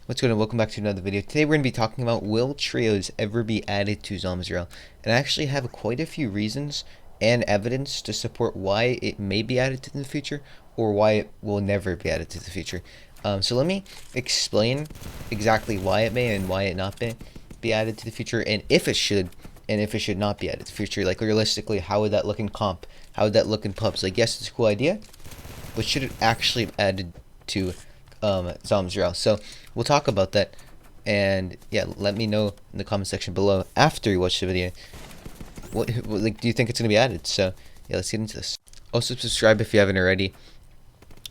What's good and welcome back to another video. Today we're going to be talking about will trios ever be added to Zomzrael. And I actually have quite a few reasons and evidence to support why it may be added to the future or why it will never be added to the future. So let me explain exactly why it may and why it not be added to the future, and if it should and if it should not be added to the future. Like realistically, how would that look in comp? How would that look in pubs? Like, yes, it's a cool idea, but should it actually be added to Zomzrael? So we'll talk about that, and yeah, let me know in the comment section below after you watch the video what like do you think it's gonna be added. So yeah, let's get into this. Also subscribe if you haven't already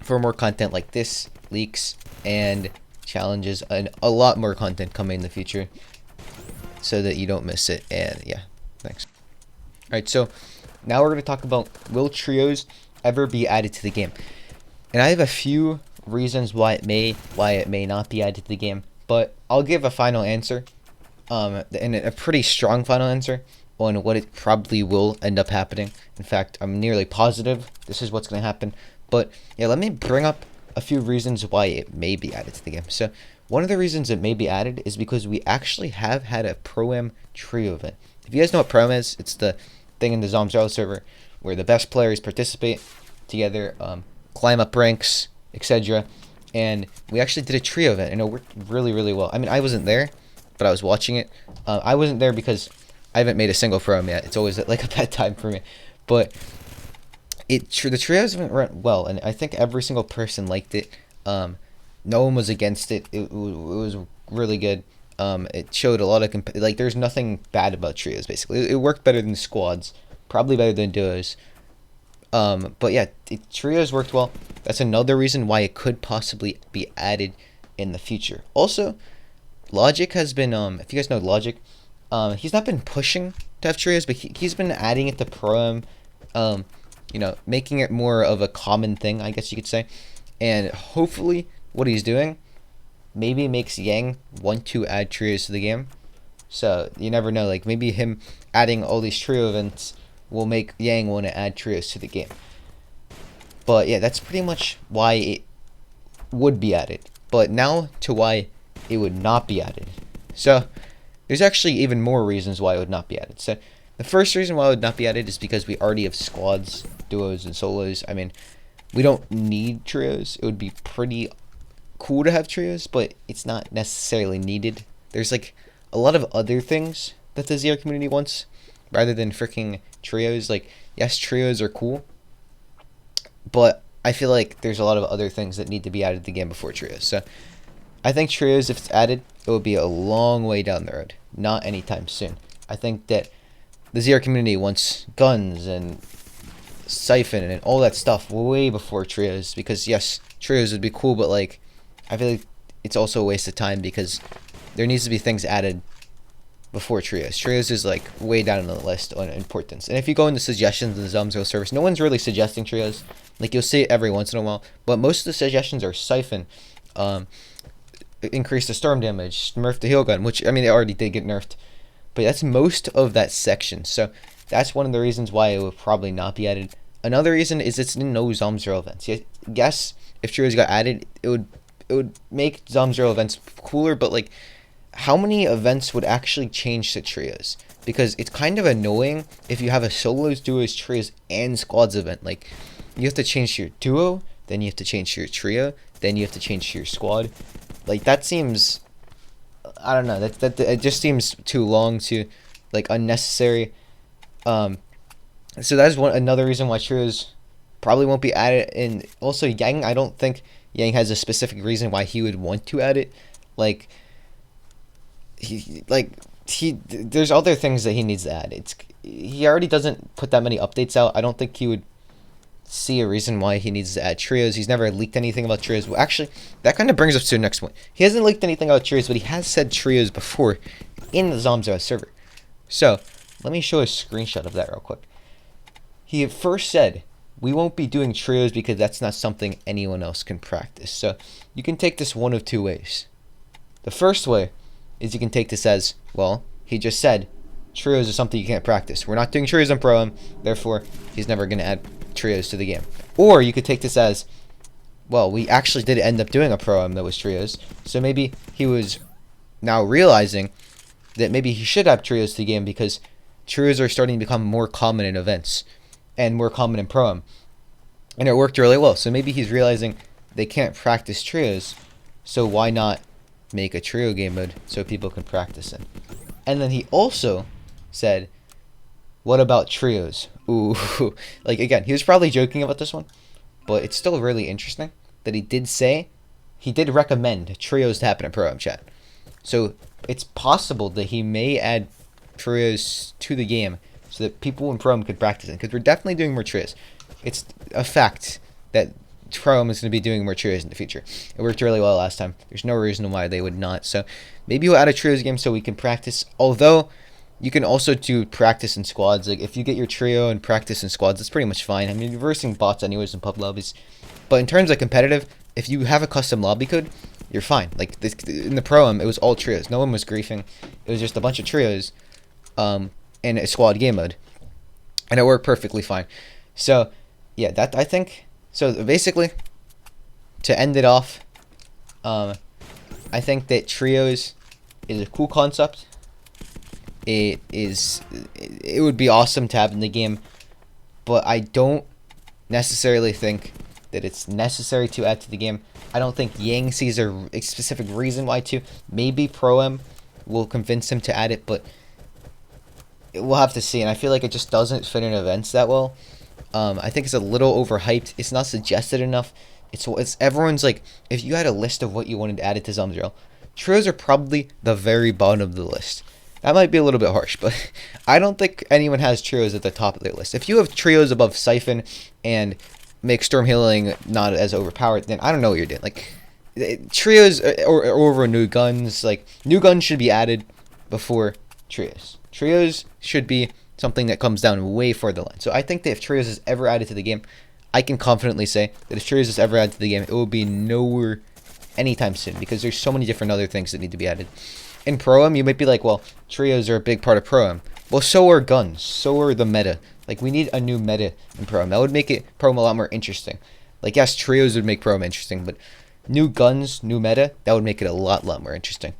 for more content like this, leaks and challenges, and a lot more content coming in the future so that you don't miss it. And yeah, thanks. Alright, so now we're gonna talk about will trios ever be added to the game. And I have a few reasons why it may not be added to the game, but I'll give a final answer, and a pretty strong final answer on what it probably will end up happening. In fact, I'm nearly positive this is what's going to happen. But yeah, let me bring up a few reasons why it may be added to the game. So one of the reasons it may be added is because we actually have had a Pro-Am trio event. If you guys know what Pro-Am is, it's the thing in the Zomzrael server where the best players participate together, climb up ranks, etc. And we actually did a trio event, and it worked really, really well. I mean, I wasn't there, but I was watching it. I wasn't there because I haven't made a single Pro-Am yet. It's always like a bad time for me. But the trios went well, and I think every single person liked it. No one was against it. It was really good. It showed a lot of like there's nothing bad about trios. Basically, it worked better than squads, probably better than duos. But yeah, trios worked well. That's another reason why it could possibly be added in the future. Also, Logic has been, if you guys know Logic, he's not been pushing to have trios, but he's been adding it to Pro-Am, making it more of a common thing, I guess you could say. And hopefully what he's doing maybe makes Yang want to add trios to the game. So you never know, like maybe him adding all these trio events will make Yang want to add trios to the game. But yeah, that's pretty much why it would be added. But now to why it would not be added. So there's actually even more reasons why it would not be added. So the first reason why it would not be added is because we already have squads, duos, and solos. I mean, we don't need trios. It would be pretty cool to have trios, but it's not necessarily needed. There's like a lot of other things that the ZR community wants rather than freaking trios. Like, yes, trios are cool, but I feel like there's a lot of other things that need to be added to the game before trios. So I think trios, if it's added, it will be a long way down the road, not anytime soon. I think that the ZR community wants guns and Siphon and all that stuff way before trios, because yes, trios would be cool, but like I feel like it's also a waste of time because there needs to be things added before trios. Trios is like way down on the list on importance. And if you go into suggestions in the Zomzrael service, no one's really suggesting trios. Like you'll see it every once in a while, but most of the suggestions are Siphon, increase the storm damage, nerf the heal gun, which I mean they already did get nerfed, but that's most of that section. So that's one of the reasons why it would probably not be added. Another reason is it's in no Zomzrael events. Yes, if trios got added, it would make Zomzrael events cooler, but like how many events would actually change to trios? Because it's kind of annoying if you have a solos, duos, trios, and squads event. Like you have to change your duo, then you have to change your trio, then you have to change your squad. Like that seems, I don't know, that it just seems too long, to like unnecessary. So that's another reason why trios probably won't be added. And also Yang, I don't think Yang has a specific reason why he would want to add it. Like there's other things that he needs to add. He already doesn't put that many updates out. I don't think he would see a reason why he needs to add trios. He's never leaked anything about trios. Well, actually, that kind of brings us to the next point. He hasn't leaked anything about trios, but he has said trios before in the Zomzrael server. So let me show a screenshot of that real quick. He first said, we won't be doing trios because that's not something anyone else can practice. So you can take this one of two ways. The first way is you can take this as, well, he just said trios are something you can't practice. We're not doing trios on Pro-Am, therefore he's never going to add trios to the game. Or you could take this as, well, we actually did end up doing a pro-am that was trios. So maybe he was now realizing that maybe he should have trios to the game because trios are starting to become more common in events and more common in pro-am. And it worked really well. So maybe he's realizing they can't practice trios, so why not make a trio game mode so people can practice it? And then he also said, what about trios? Ooh, like again, he was probably joking about this one, but it's still really interesting that he did recommend trios to happen in Pro-Am chat. So it's possible that he may add trios to the game so that people in Pro-Am could practice it, because we're definitely doing more trios. It's a fact that Pro-Am is going to be doing more trios in the future. It worked really well last time. There's no reason why they would not. So maybe we'll add a trios game so we can practice. Although you can also do practice in squads. Like if you get your trio and practice in squads, that's pretty much fine. I mean, you're versing bots anyways in pub lobbies. But in terms of competitive, if you have a custom lobby code, you're fine. Like this, in the Pro-Am, it was all trios. No one was griefing. It was just a bunch of trios in a squad game mode. And it worked perfectly fine. So yeah, that I think. So basically, to end it off, I think that trios is a cool concept. It would be awesome to have in the game, but I don't necessarily think that it's necessary to add to the game. I don't think Yang sees a specific reason why to. Maybe Pro-Am will convince him to add it, but we'll have to see. And I feel like it just doesn't fit in events that well. I think it's a little overhyped. It's not suggested enough. It's everyone's like, if you had a list of what you wanted added to Zomzero, trios are probably the very bottom of the list. That might be a little bit harsh, but I don't think anyone has trios at the top of their list. If you have trios above Siphon and make Storm Healing not as overpowered, then I don't know what you're doing. Like trios or over new guns, like new guns should be added before trios. Trios should be something that comes down way further the line. So I think that if trios is ever added to the game, I can confidently say that if trios is ever added to the game, it will be nowhere anytime soon, because there's so many different other things that need to be added. In Pro-Am, you might be like, well, trios are a big part of Pro-Am. Well, so are guns. So are the meta. Like, we need a new meta in Pro-Am. That would make it Pro-Am a lot more interesting. Like, yes, trios would make Pro-Am interesting, but new guns, new meta, that would make it a lot more interesting.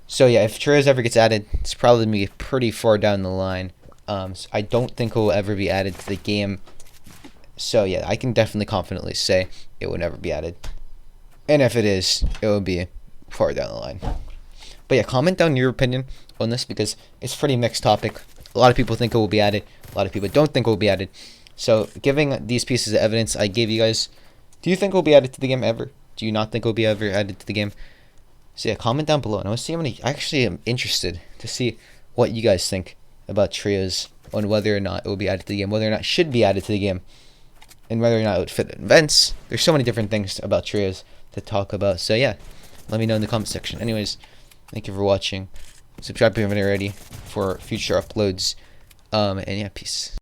So yeah, if trios ever gets added, it's probably going to be pretty far down the line. So I don't think it will ever be added to the game. So yeah, I can definitely confidently say it will never be added. And if it is, it will be far down the line. But yeah, comment down your opinion on this, because it's a pretty mixed topic. A lot of people think it will be added. A lot of people don't think it will be added. So giving these pieces of evidence I gave you guys, do you think it will be added to the game ever? Do you not think it will be ever added to the game? So yeah, comment down below. And I want to see how many. I actually am interested to see what you guys think about trios, on whether or not it will be added to the game, whether or not it should be added to the game, and whether or not it would fit in events. There's so many different things about trios to talk about. So yeah, let me know in the comment section. Anyways, thank you for watching. Subscribe if you haven't already for future uploads. And yeah, peace.